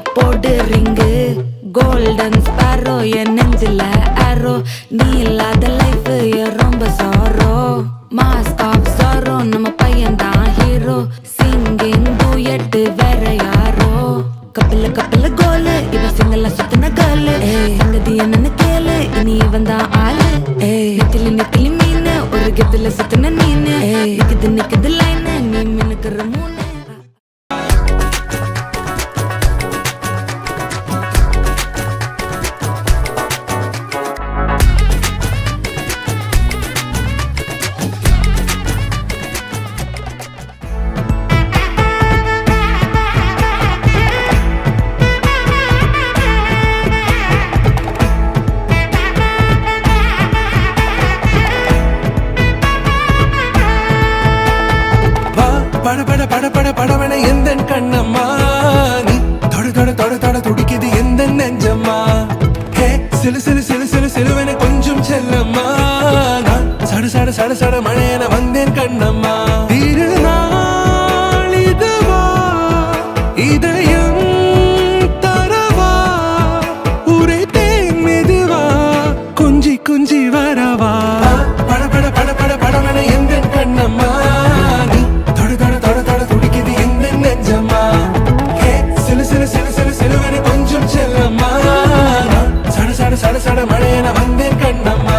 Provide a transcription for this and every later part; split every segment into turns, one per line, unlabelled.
போடு ring golden sparrow என் நெஞ்சில ஆரோ நீ இல்லாத லைஃப் ரொம்ப சாரோ மாஸ்க் ஆஃப் சாரோ நம்ம பையன் தான் ஹீரோ சிங்கிங் டூயட் வேற யாரோ கப்பல கோலு இவ சிங்கல சுத்தின கேர்ளு சங்கதி என்னன்னு கேளு இனி இவன் தான் ஆளு நெத்திலி மீன் ஒரு கெத்துல சுத்தின நீனு நிக்குது லைன் நீ மினுக்குற மூணு
படவன எந்த கண்ணம்மா நீ தொட துடிக்குது எந்த நெஞ்சம்மா ஹே சிலுவென கொஞ்சம் செல்லம்மா நான் சட மழையென வந்தேன் கண்ணம்மா திருநாள் இதுவா இதயம் தரவா உரைத்தேன் மெதுவா கொஞ்சி வரவா படவன எந்த கண்ணம்மா சட மழையன வந்தேன் கண்ணம்மா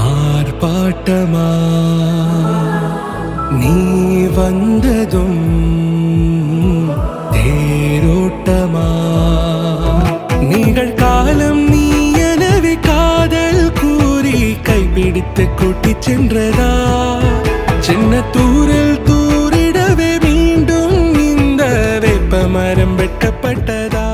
ஆர்ப்பாட்டமா நீ வந்ததும் தேரோட்டமா நிகழ்காலம் நீ எனவே காதல் கூறி கைப்பிடித்து கூட்டிச் சென்றதா சின்ன தூரல் தூரிடவே மீண்டும் இந்த வேப்ப மரம் வெட்கப்பட்டதா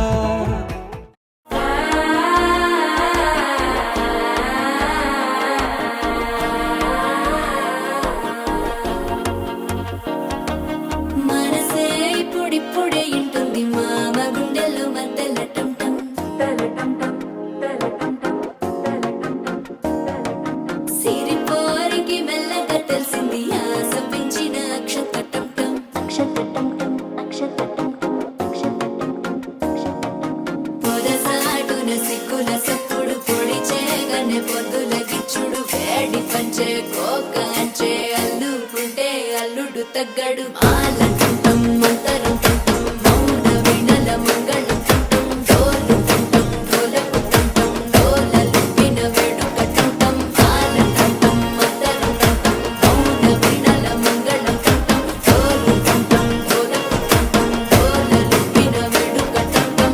అల్లుడు తగ్గడు ఆలంటం మంతరం తంతం మౌన వినల మంగళం తంతం డోలు తంతం డోలకు తంతం డోలలు విన వేడుక తంతం ఆలంటం మంతరం తంతం మౌన వినల మంగళం తంతం డోలు తంతం డోలకు తంతం డోలలు విన వేడుక తంతం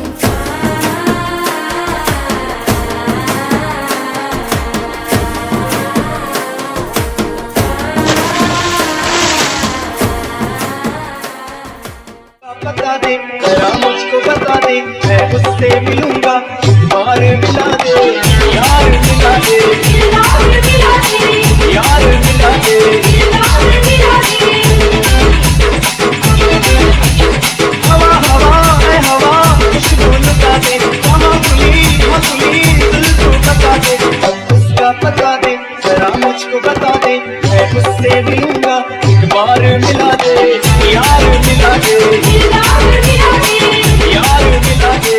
बता दे जरा मुझको बता दे मैं उससे मिलूंगा बार मिला दे यार मिला दे यार मिला दे हवा हवा है हवा खुशबू लुटा दे वहाँ खुली दिल को बता दे उसका पता दे जरा मुझको बता दे मैं उससे मिलूंगा बार मिला दे यार मिला दे यार मिला दे